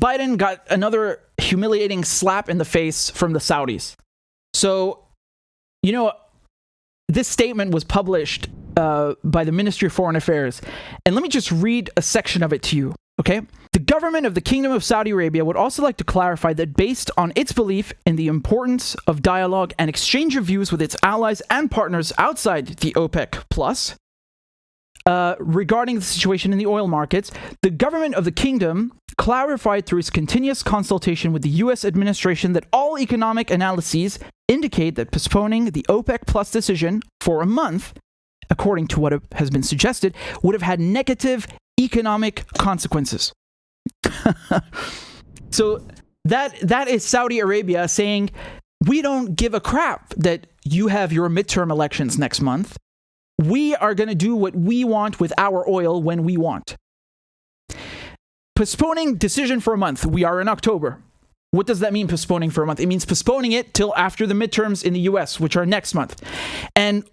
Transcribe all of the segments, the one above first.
Biden got another humiliating slap in the face from the Saudis. So, this statement was published by the Ministry of Foreign Affairs. And let me just read a section of it to you, okay? The government of the Kingdom of Saudi Arabia would also like to clarify that based on its belief in the importance of dialogue and exchange of views with its allies and partners outside the OPEC Plus, regarding the situation in the oil markets, the government of the kingdom clarified through its continuous consultation with the U.S. administration that all economic analyses indicate that postponing the OPEC Plus decision for a month, according to what has been suggested, would have had negative economic consequences. So that is Saudi Arabia saying, we don't give a crap that you have your midterm elections next month. We are going to do what we want with our oil when we want. Postponing decision for a month. We are in October. What does that mean, postponing for a month? It means postponing it till after the midterms in the US, which are next month. And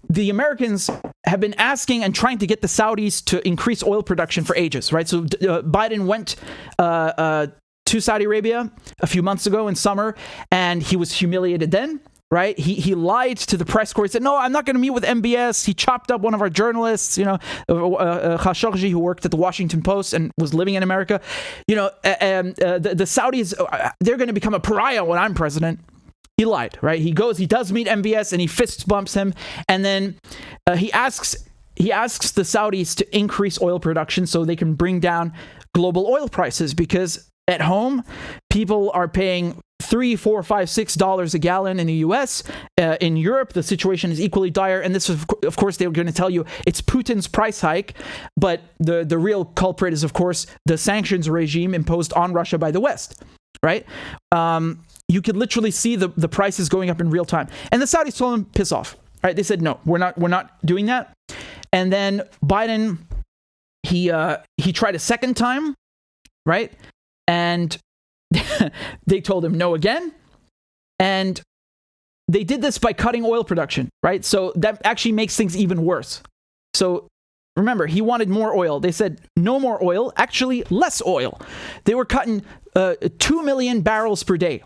the Americans have been asking and trying to get the Saudis to increase oil production for ages, right? So Biden went to Saudi Arabia a few months ago in summer, and he was humiliated then. Right? He lied to the press corps. He said, no, I'm not going to meet with MBS. He chopped up one of our journalists, Khashoggi, who worked at the Washington Post and was living in America. The Saudis, they're going to become a pariah when I'm president. He lied, right? He does meet MBS, and he fist bumps him. And then he asks the Saudis to increase oil production so they can bring down global oil prices, because at home, people are paying $3, $4, $5, $6 a gallon in the US. In Europe, the situation is equally dire. And this, of course, they were going to tell you it's Putin's price hike. But the real culprit is, of course, the sanctions regime imposed on Russia by the West, right? You could literally see the prices going up in real time. And the Saudis told him, piss off, right? They said, no, we're not doing that. And then Biden, he tried a second time, right? And they told him no again. And they did this by cutting oil production, right? So that actually makes things even worse. So remember, he wanted more oil. They said no more oil, actually less oil. They were cutting 2 million barrels per day.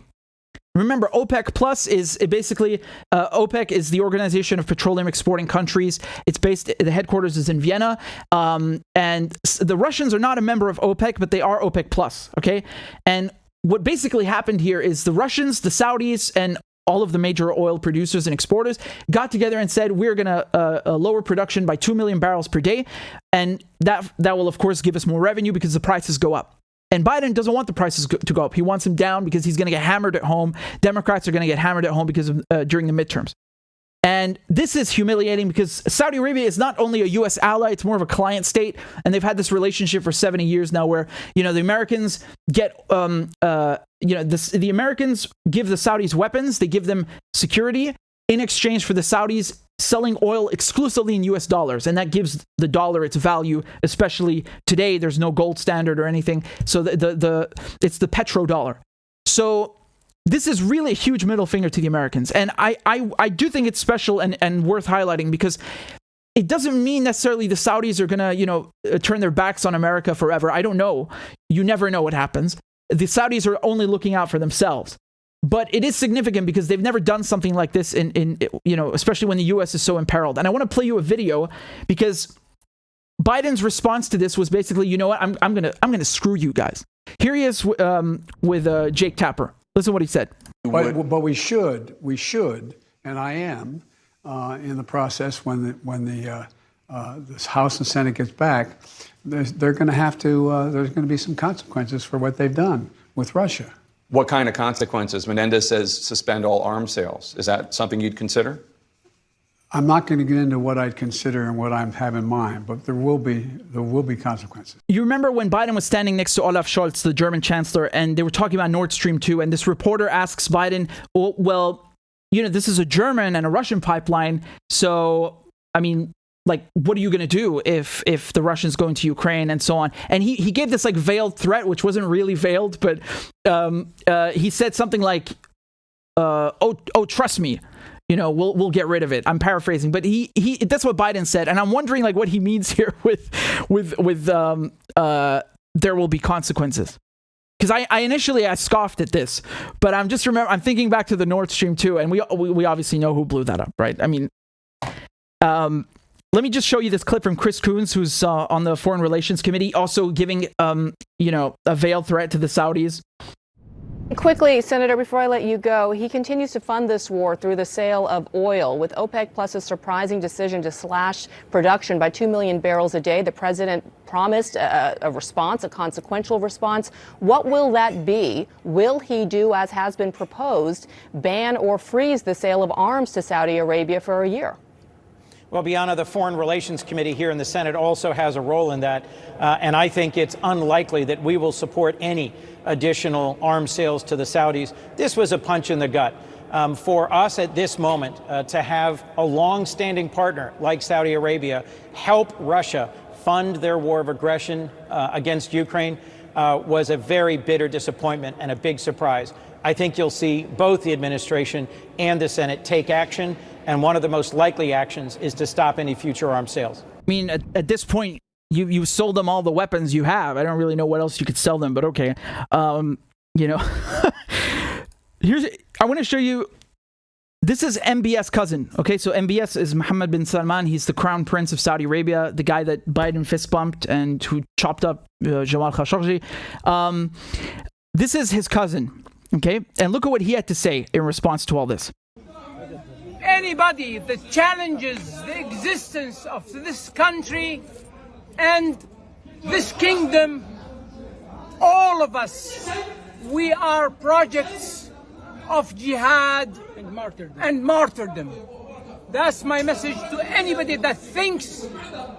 Remember, OPEC Plus is basically, OPEC is the Organization of Petroleum Exporting Countries. The headquarters is in Vienna. And the Russians are not a member of OPEC, but they are OPEC Plus, okay? And what basically happened here is the Russians, the Saudis, and all of the major oil producers and exporters got together and said, we're going to lower production by 2 million barrels per day. And that will, of course, give us more revenue because the prices go up. And Biden doesn't want the prices to go up. He wants them down because he's going to get hammered at home. Democrats are going to get hammered at home because of during the midterms. And this is humiliating because Saudi Arabia is not only a U.S. ally, it's more of a client state. And they've had this relationship for 70 years now where, the Americans get, the Americans give the Saudis weapons. They give them security in exchange for the Saudis selling oil exclusively in US dollars, and that gives the dollar its value, especially today. There's no gold standard or anything, so it's the petrodollar. So this is really a huge middle finger to the Americans, and I do think it's special and worth highlighting because it doesn't mean necessarily the Saudis are gonna turn their backs on America forever. I don't know. You never know what happens. The Saudis are only looking out for themselves. But it is significant because they've never done something like this in especially when the U.S. is so imperiled. And I want to play you a video because Biden's response to this was basically, you know what, I'm gonna screw you guys. Here he is with Jake Tapper. Listen to what he said. But we should, and I am in the process when this House and Senate gets back, they're going to have to. There's going to be some consequences for what they've done with Russia. What kind of consequences? Menendez says suspend all arms sales. Is that something you'd consider? I'm not going to get into what I'd consider and what I have in mind, but there will be consequences. You remember when Biden was standing next to Olaf Scholz, the German chancellor, and they were talking about Nord Stream 2, and this reporter asks Biden, well, this is a German and a Russian pipeline, so, what are you going to do if the Russians go into Ukraine and so on? And he gave this veiled threat, which wasn't really veiled, but he said something like, oh, trust me, we'll get rid of it. I'm paraphrasing, but he that's what Biden said, and I'm wondering what he means here with there will be consequences. because I initially scoffed at this, but I'm thinking back to the Nord Stream 2, and we obviously know who blew that up, right? I mean, let me just show you this clip from Chris Coons, who's on the Foreign Relations Committee, also giving a veiled threat to the Saudis. Quickly, Senator, before I let you go, he continues to fund this war through the sale of oil. With OPEC Plus's surprising decision to slash production by 2 million barrels a day, the president promised a response, a consequential response. What will that be? Will he do, as has been proposed, ban or freeze the sale of arms to Saudi Arabia for a year? Well, Bianna, the Foreign Relations Committee here in the Senate also has a role in that, and I think it's unlikely that we will support any additional arms sales to the Saudis. This was a punch in the gut. For us at this moment to have a long-standing partner like Saudi Arabia help Russia fund their war of aggression against Ukraine was a very bitter disappointment and a big surprise. I think you'll see both the administration and the Senate take action, and one of the most likely actions is to stop any future arms sales. I mean, at this point, you sold them all the weapons you have. I don't really know what else you could sell them, but okay. I want to show you. This is MBS cousin. Okay, so MBS is Mohammed bin Salman. He's the crown prince of Saudi Arabia, the guy that Biden fist bumped and who chopped up Jamal Khashoggi. This is his cousin. Okay, and look at what he had to say in response to all this. Anybody that challenges the existence of this country and this kingdom, all of us, we are projects of jihad and martyrdom. That's my message to anybody that thinks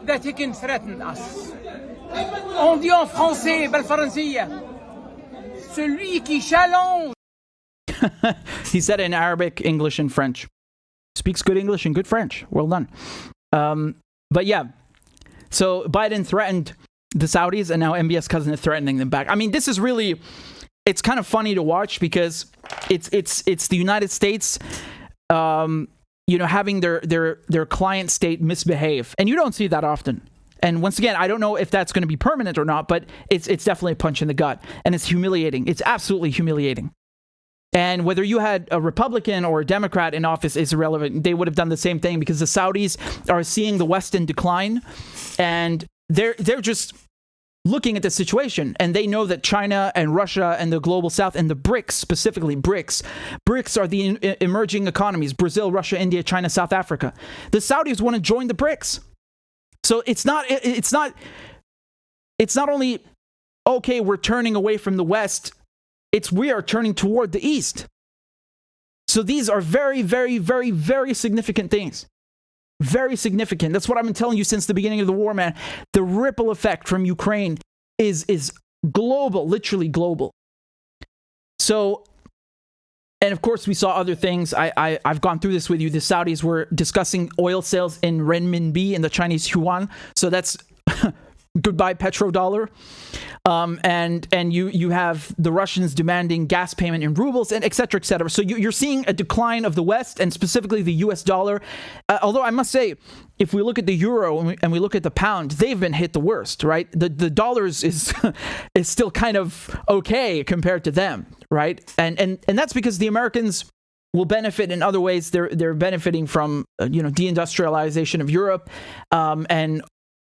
that he can threaten us. On dit en français, بالفرنسية, celui qui challenge. He said it in Arabic, English, and French. Speaks good English and good French. Well done. But yeah, so Biden threatened the Saudis, and now MBS cousin is threatening them back. I mean, this is really, it's kind of funny to watch because it's the United States, having their client state misbehave, and you don't see that often. And once again, I don't know if that's going to be permanent or not, but it's definitely a punch in the gut, and it's humiliating. It's absolutely humiliating. And whether you had a Republican or a Democrat in office is irrelevant. They would have done the same thing because the Saudis are seeing the West in decline, and they're just looking at the situation, and they know that China and Russia and the global South and the BRICS, specifically BRICS are the emerging economies: Brazil, Russia, India, China, South Africa. The Saudis want to join the BRICS, so it's not only okay, we're turning away from the West. We are turning toward the East. So these are very, very, very, very significant things. Very significant. That's what I've been telling you since the beginning of the war, man. The ripple effect from Ukraine is global, literally global. So, and of course, we saw other things. I've gone through this with you. The Saudis were discussing oil sales in renminbi, in the Chinese yuan. So that's goodbye petrodollar. And you have the Russians demanding gas payment in rubles, and et cetera, et cetera. So you're seeing a decline of the West, and specifically the US dollar. Although I must say, if we look at the euro and we look at the pound, they've been hit the worst, right? The dollars is still kind of okay compared to them, right? And that's because the Americans will benefit in other ways. They're benefiting from deindustrialization of Europe, and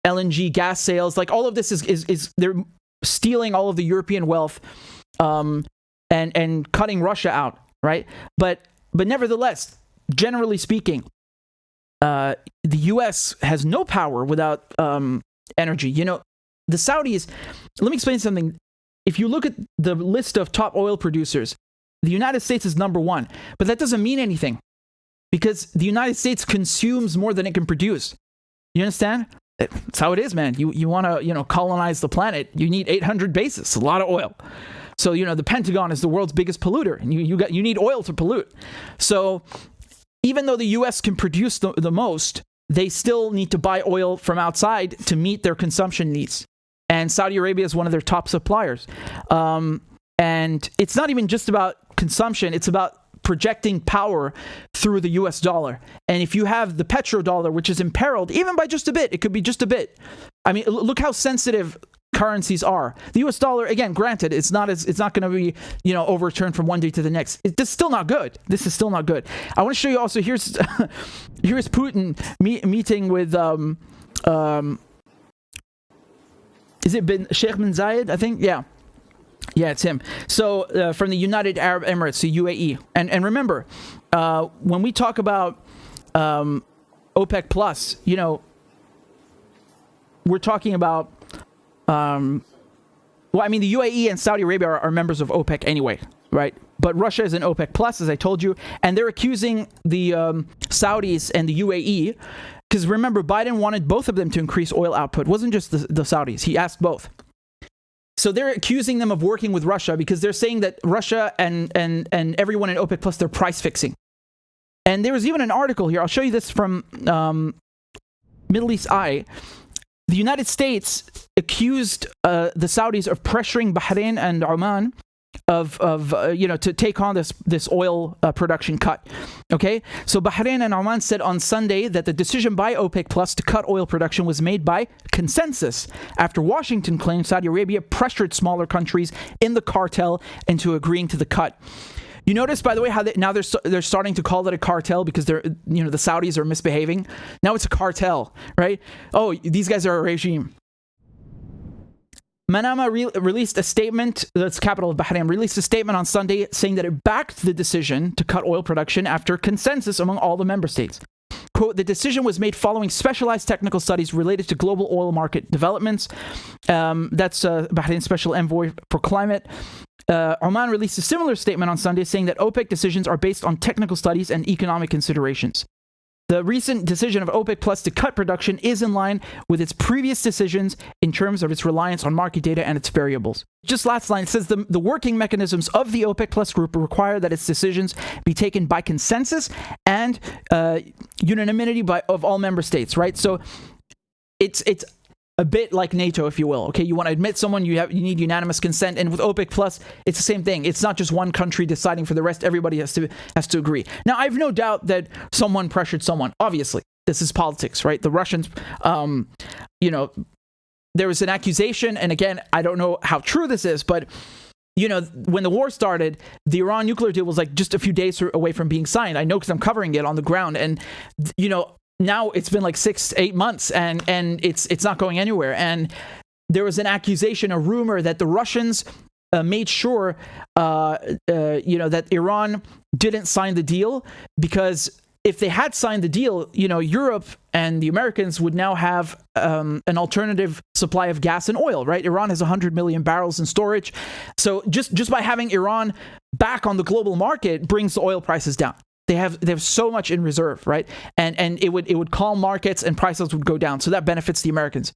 LNG gas sales. Like, all of this is they're stealing all of the European wealth, and cutting Russia out, right? But nevertheless, generally speaking, the U.S. has no power without energy. The Saudis. Let me explain something. If you look at the list of top oil producers, the United States is number one, but that doesn't mean anything because the United States consumes more than it can produce. You understand? That's how it is, man. You want to, colonize the planet. You need 800 bases, a lot of oil. So, the Pentagon is the world's biggest polluter, and you need oil to pollute. So, even though the U.S. can produce the most, they still need to buy oil from outside to meet their consumption needs. And Saudi Arabia is one of their top suppliers. And it's not even just about consumption. It's about projecting power through the US dollar. And if you have the petrodollar, which is imperiled, even by just a bit, it could be just a bit. I mean, look how sensitive currencies are. The US dollar, again, granted, it's not going to be, overturned from one day to the next. This is still not good. This is still not good. I want to show you also, here's Putin meeting with, is it Sheikh bin Zayed, I think? Yeah, it's him. So from the United Arab Emirates, the UAE. And remember, when we talk about OPEC Plus, we're talking about, the UAE and Saudi Arabia are members of OPEC anyway, right? But Russia is an OPEC Plus, as I told you, and they're accusing the Saudis and the UAE, because remember, Biden wanted both of them to increase oil output. It wasn't just the Saudis. He asked both. So they're accusing them of working with Russia because they're saying that Russia and everyone in OPEC Plus, they're price fixing. And there was even an article here. I'll show you this from Middle East Eye. The United States accused the Saudis of pressuring Bahrain and Oman to take on this oil production cut. Okay, so Bahrain and Oman said on Sunday that the decision by OPEC Plus to cut oil production was made by consensus after Washington claimed Saudi Arabia pressured smaller countries in the cartel into agreeing to the cut. You notice, by the way, how they're starting to call it a cartel because the Saudis are misbehaving. Now it's a cartel, right? Oh, these guys are a regime. Manama released a statement, that's capital of Bahrain, released a statement on Sunday saying that it backed the decision to cut oil production after consensus among all the member states. Quote, the decision was made following specialized technical studies related to global oil market developments. That's Bahrain's special envoy for climate. Oman released a similar statement on Sunday saying that OPEC decisions are based on technical studies and economic considerations. The recent decision of OPEC Plus to cut production is in line with its previous decisions in terms of its reliance on market data and its variables. Just last line, it says the working mechanisms of the OPEC Plus group require that its decisions be taken by consensus and unanimity of all member states, right? So it's a bit like NATO, if you will. Okay, you want to admit someone, you need unanimous consent, and with OPEC Plus, it's the same thing. It's not just one country deciding for the rest; everybody has to agree. Now, I have no doubt that someone pressured someone. Obviously, this is politics, right? The Russians, there was an accusation, and again, I don't know how true this is, but when the war started, the Iran nuclear deal was like just a few days away from being signed. I know because I'm covering it on the ground, and now it's been like 6-8 months and it's not going anywhere. And there was an accusation, a rumor that the Russians made sure, that Iran didn't sign the deal, because if they had signed the deal, Europe and the Americans would now have an alternative supply of gas and oil, right? Iran has 100 million barrels in storage. So just by having Iran back on the global market brings the oil prices down. They have so much in reserve, right? And it would calm markets and prices would go down. So that benefits the Americans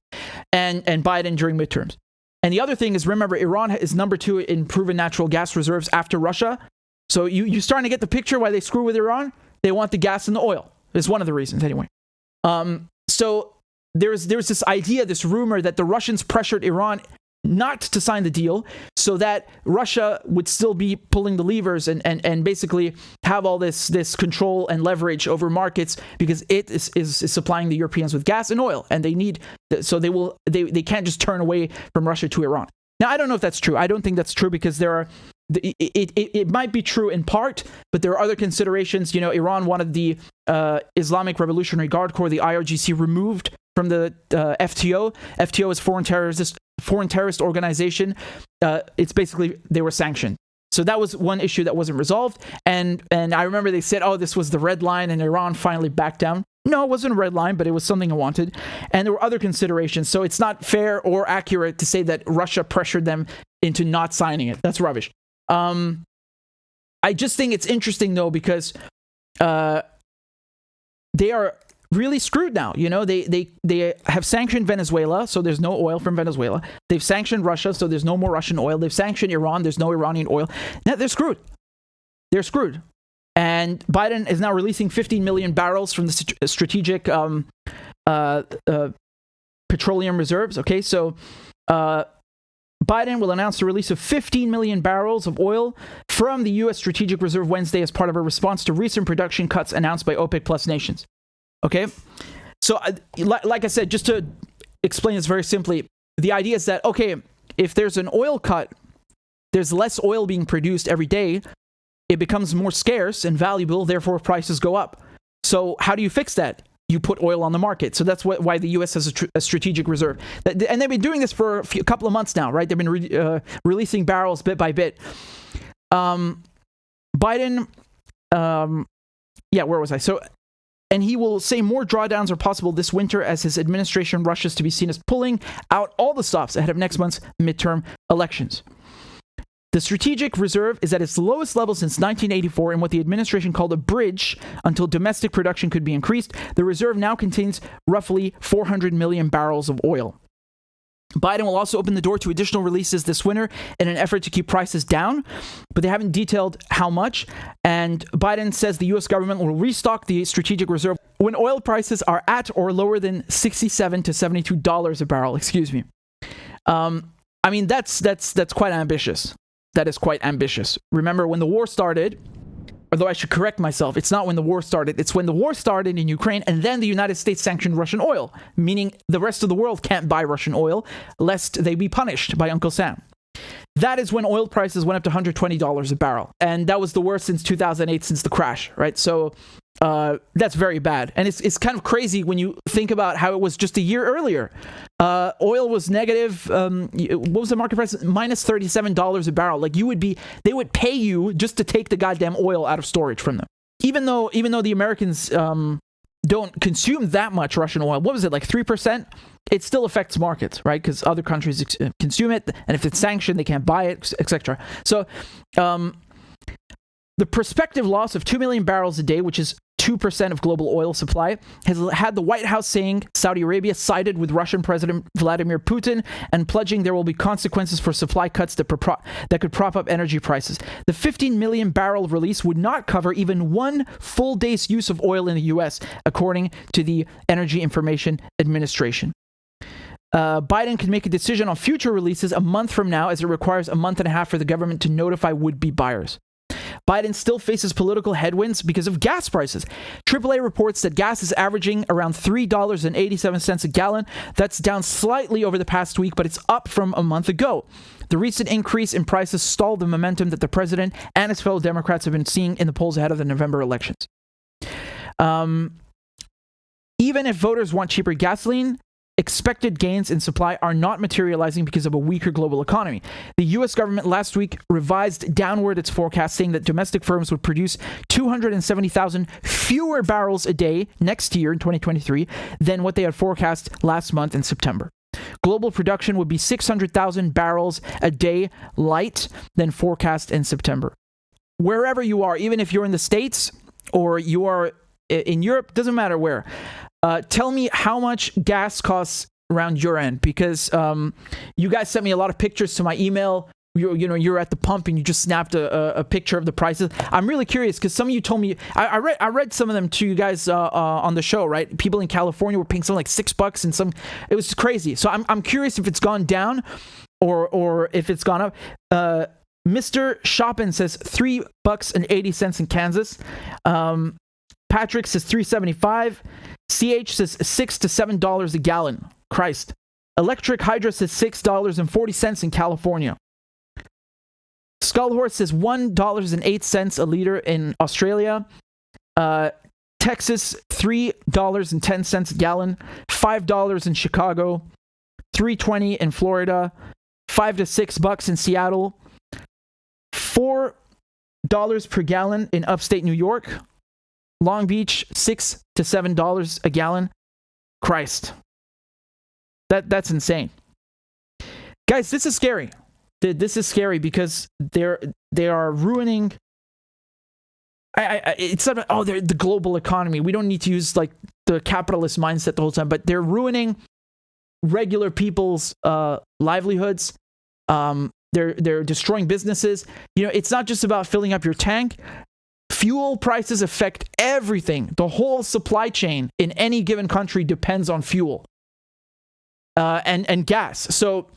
and Biden during midterms. And the other thing is, remember, Iran is number 2 in proven natural gas reserves after Russia. So you're starting to get the picture why they screw with Iran. They want the gas and the oil. It's one of the reasons anyway. So there's this idea, this rumor that the Russians pressured Iran not to sign the deal so that Russia would still be pulling the levers and basically have all this control and leverage over markets, because it is supplying the Europeans with gas and oil, and they can't just turn away from Russia to Iran. Now, I don't know if that's true. I don't think that's true, because it might be true in part, but there are other considerations. Iran wanted the Islamic Revolutionary Guard Corps, the IRGC, removed from the FTO. FTO is foreign terrorist organization. It's basically, they were sanctioned. So that was one issue that wasn't resolved. And I remember they said, oh, this was the red line, and Iran finally backed down. No, it wasn't a red line, but it was something I wanted. And there were other considerations. So it's not fair or accurate to say that Russia pressured them into not signing it. That's rubbish. I just think it's interesting, though, because they are really screwed now. They have sanctioned Venezuela, so there's no oil from Venezuela. They've sanctioned Russia, so there's no more Russian oil. They've sanctioned Iran, there's no Iranian oil. Now they're screwed. They're screwed. And Biden is now releasing 15 million barrels from the strategic petroleum reserves. Okay, so Biden will announce the release of 15 million barrels of oil from the U.S. Strategic Reserve Wednesday as part of a response to recent production cuts announced by OPEC Plus nations. Okay, so like I said, just to explain this very simply, the idea is that, okay, if there's an oil cut, there's less oil being produced every day. It becomes more scarce and valuable, therefore prices go up. So how do you fix that? You put oil on the market. So that's why the U.S. has a strategic reserve. And they've been doing this for a couple of months now, right? They've been releasing barrels bit by bit. Biden, where was I? So, and he will say more drawdowns are possible this winter as his administration rushes to be seen as pulling out all the stops ahead of next month's midterm elections. The strategic reserve is at its lowest level since 1984 in what the administration called a bridge until domestic production could be increased. The reserve now contains roughly 400 million barrels of oil. Biden will also open the door to additional releases this winter in an effort to keep prices down, but they haven't detailed how much. And Biden says the U.S. government will restock the strategic reserve when oil prices are at or lower than $67 to $72 a barrel. Excuse me. I mean, that's quite ambitious. That is quite ambitious. Remember, when the war started, although I should correct myself, it's not when the war started, it's when the war started in Ukraine, and then the United States sanctioned Russian oil, meaning the rest of the world can't buy Russian oil, lest they be punished by Uncle Sam. That is when oil prices went up to $120 a barrel, and that was the worst since 2008, since the crash, right? So that's very bad. And it's kind of crazy when you think about how it was just a year earlier. Oil was negative. What was the market price? Minus $37 a barrel. Like they would pay you just to take the goddamn oil out of storage from them. Even though the Americans don't consume that much Russian oil. What was it, like 3%? It still affects markets, right? Because other countries consume it, and if it's sanctioned, they can't buy it, etc. So the prospective loss of 2 million barrels a day, which is 2% of global oil supply, has had the White House saying Saudi Arabia sided with Russian President Vladimir Putin and pledging there will be consequences for supply cuts that could prop up energy prices. The 15 million barrel release would not cover even one full day's use of oil in the U.S., according to the Energy Information Administration. Biden can make a decision on future releases a month from now, as it requires a month and a half for the government to notify would-be buyers. Biden still faces political headwinds because of gas prices. AAA reports that gas is averaging around $3.87 a gallon. That's down slightly over the past week, but it's up from a month ago. The recent increase in prices stalled the momentum that the president and his fellow Democrats have been seeing in the polls ahead of the November elections. Even if voters want cheaper gasoline, expected gains in supply are not materializing because of a weaker global economy. The U.S. government last week revised downward its forecast, saying that domestic firms would produce 270,000 fewer barrels a day next year in 2023 than what they had forecast last month in September. Global production would be 600,000 barrels a day light than forecast in September. Wherever you are, even if you're in the States or you are in Europe, doesn't matter where. Tell me how much gas costs around your end, because you guys sent me a lot of pictures to my email. You're at the pump and you just snapped a picture of the prices. I'm really curious because some of you told me, I read some of them to you guys on the show, right? People in California were paying something like $6 and some, it was crazy. So I'm curious if it's gone down or if it's gone up. Mr. Shoppin says $3.80 in Kansas. Patrick says $3.75. CH says $6 to $7 a gallon. Christ. Electric Hydra says $6.40 in California. Skullhorse says $1.08 a liter in Australia. Texas, $3.10 a gallon. $5 in Chicago. $3.20 in Florida. $5 to $6 in Seattle. $4 per gallon in upstate New York. Long Beach, $6 to $7 a gallon. Christ. That's insane. Guys, this is scary. This is scary because they are ruining. It's not, they're the global economy. We don't need to use like the capitalist mindset the whole time, but they're ruining regular people's livelihoods. They're destroying businesses. It's not just about filling up your tank. Fuel prices affect everything. The whole supply chain in any given country depends on fuel and gas. So,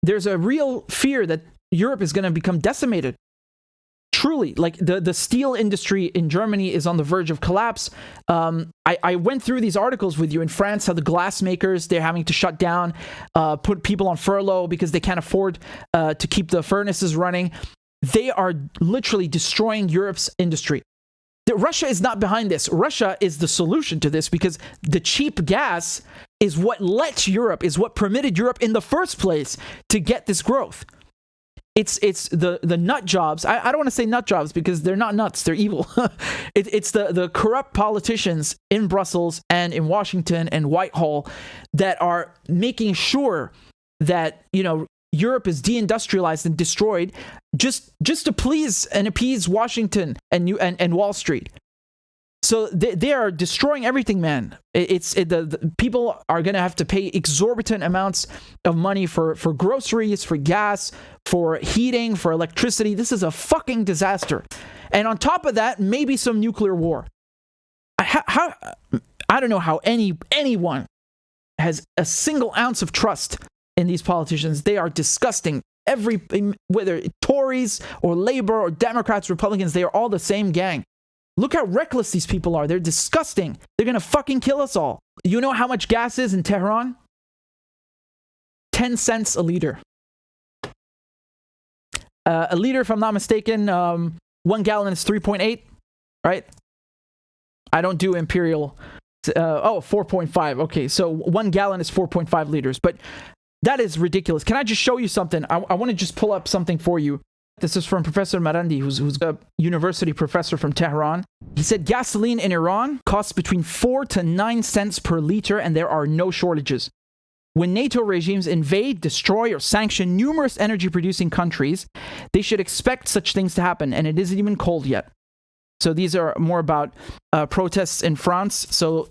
there's a real fear that Europe is going to become decimated. truly, like the steel industry in Germany is on the verge of collapse. I went through these articles with you in France, how the glass makers, they're having to shut down, put people on furlough because they can't afford to keep the furnaces running. They are literally destroying Europe's industry. Russia is not behind this. Russia is the solution to this because the cheap gas is what let Europe, is what permitted Europe in the first place to get this growth. It's the nut jobs. I don't want to say nut jobs because they're not nuts. They're evil. It's the corrupt politicians in Brussels and in Washington and Whitehall that are making sure that, Europe is deindustrialized and destroyed just to please and appease Washington and Wall Street. So they are destroying everything, man. The people are going to have to pay exorbitant amounts of money for groceries, for gas, for heating, for electricity. This is a fucking disaster. And on top of that, maybe some nuclear war. I don't know how anyone has a single ounce of trust in these politicians. They are disgusting. Whether Tories or Labor or Democrats, Republicans, they are all the same gang. Look how reckless these people are. They're disgusting. They're going to fucking kill us all. You know how much gas is in Tehran? 10 cents a liter. A liter, if I'm not mistaken, 1 gallon is 3.8, right? I don't do imperial. 4.5. Okay, so 1 gallon is 4.5 liters. But that is ridiculous. Can I just show you something? I want to just pull up something for you. This is from Professor Marandi, who's a university professor from Tehran. He said gasoline in Iran costs between 4 to 9 cents per liter, and there are no shortages. When NATO regimes invade, destroy, or sanction numerous energy-producing countries, they should expect such things to happen, and it isn't even cold yet. So these are more about protests in France. So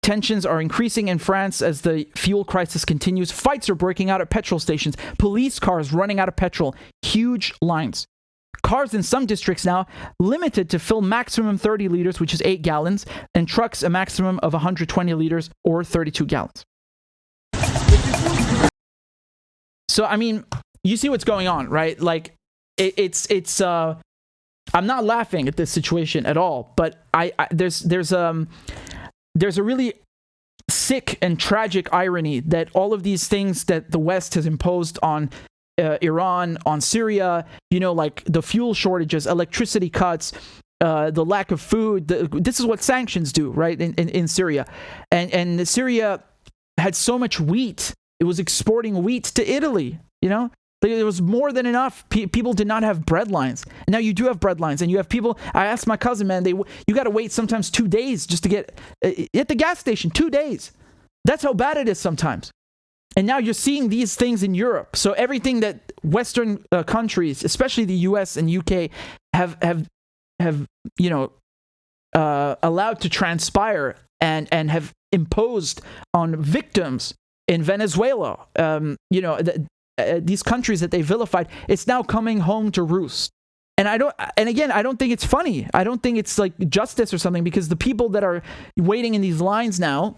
tensions are increasing in France as the fuel crisis continues. Fights are breaking out at petrol stations. Police cars running out of petrol. Huge lines. Cars in some districts now limited to fill maximum 30 liters, which is 8 gallons, and trucks a maximum of 120 liters or 32 gallons. So, I mean, you see what's going on, right? Like, it's I'm not laughing at this situation at all, but there's a really sick and tragic irony that all of these things that the West has imposed on Iran, on Syria, like the fuel shortages, electricity cuts, the lack of food. This is what sanctions do, right, in Syria. And Syria had so much wheat. It was exporting wheat to Italy, There was more than enough. People did not have bread lines. Now you do have bread lines, and you have people. I asked my cousin, man, you got to wait sometimes 2 days just to get at the gas station. 2 days. That's how bad it is sometimes. And now you're seeing these things in Europe. So everything that Western countries, especially the U.S. and U.K., have allowed to transpire and have imposed on victims in Venezuela, these countries that they vilified, it's now coming home to roost. And I don't think it's funny. I don't think it's like justice or something, because the people that are waiting in these lines now,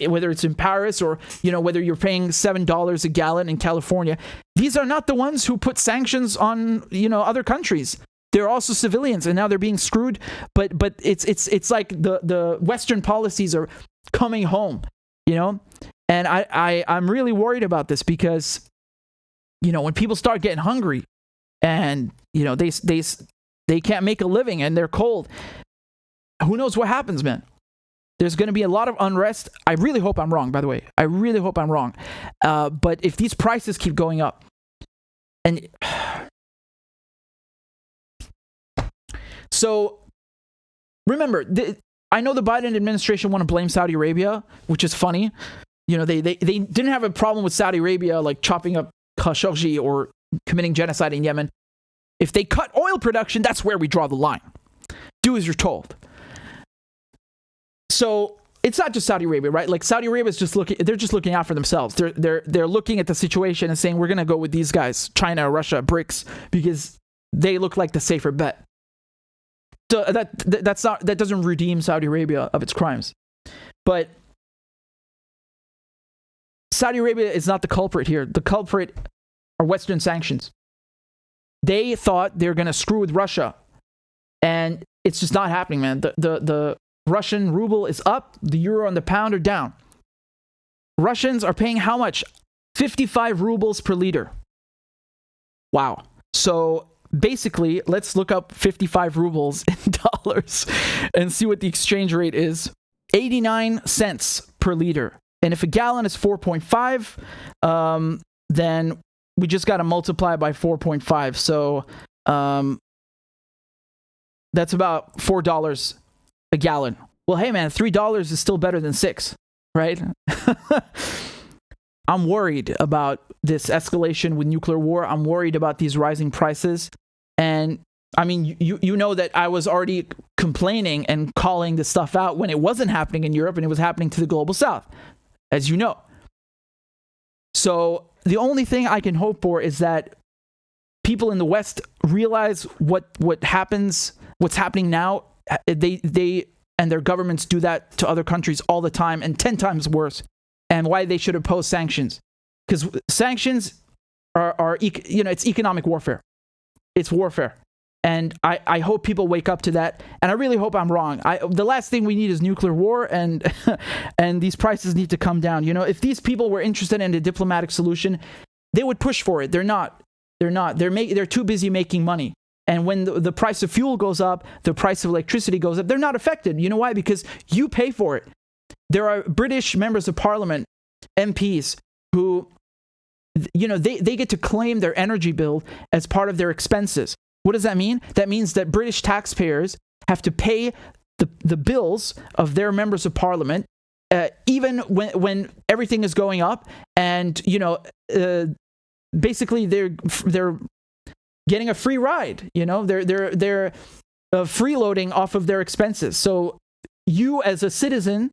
whether it's in Paris or, whether you're paying $7 a gallon in California, these are not the ones who put sanctions on, other countries. They're also civilians, and now they're being screwed. But it's like the Western policies are coming home, And I'm really worried about this because, when people start getting hungry and, they can't make a living and they're cold, who knows what happens, man? There's going to be a lot of unrest. I really hope I'm wrong, by the way. I really hope I'm wrong. But if these prices keep going up, and so remember, I know the Biden administration want to blame Saudi Arabia, which is funny. They didn't have a problem with Saudi Arabia like chopping up Khashoggi or committing genocide in Yemen. If they cut oil production, that's where we draw the line. Do as you're told. So it's not just Saudi Arabia, right? Like Saudi Arabia is they're just looking out for themselves. They're looking at the situation and saying, we're going to go with these guys, China, Russia, BRICS, because they look like the safer bet. So that doesn't redeem Saudi Arabia of its crimes. But Saudi Arabia is not the culprit here. The culprit are Western sanctions. They thought they're going to screw with Russia. And it's just not happening, man. The Russian ruble is up. The euro and the pound are down. Russians are paying how much? 55 rubles per liter. Wow. So basically, let's look up 55 rubles in dollars and see what the exchange rate is. 89 cents per liter. And if a gallon is 4.5, then we just got to multiply by 4.5. So that's about $4 a gallon. Well, hey, man, $3 is still better than $6, right? I'm worried about this escalation with nuclear war. I'm worried about these rising prices. And I mean, you know that I was already complaining and calling this stuff out when it wasn't happening in Europe and it was happening to the global south, as you know. So the only thing I can hope for is that people in the West realize what's happening now. They and their governments do that to other countries all the time and 10 times worse, and why they should oppose sanctions. Because sanctions are it's economic warfare. It's warfare. And I hope people wake up to that. And I really hope I'm wrong. The last thing we need is nuclear war, and and these prices need to come down. You know, if these people were interested in a diplomatic solution, they would push for it. They're not. They're too busy making money. And when the price of fuel goes up, the price of electricity goes up, they're not affected. You know why? Because you pay for it. There are British members of parliament, MPs, who, you know, they get to claim their energy bill as part of their expenses. What does that mean? That means that British taxpayers have to pay the bills of their members of parliament, even when everything is going up, and you know, basically they're getting a free ride. You know, they're freeloading off of their expenses. So you, as a citizen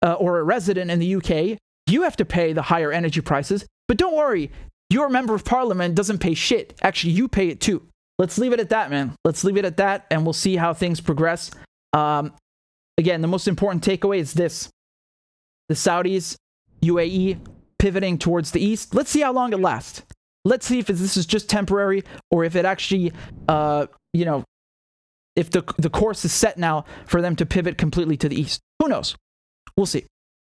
or a resident in the UK, you have to pay the higher energy prices. But don't worry, your member of parliament doesn't pay shit. Actually, you pay it too. Let's leave it at that, man. Let's leave it at that, and we'll see how things progress. Again, the most important takeaway is this. The Saudis, UAE, pivoting towards the east. Let's see how long it lasts. Let's see if this is just temporary, or if it actually, if the course is set now for them to pivot completely to the east. Who knows? We'll see.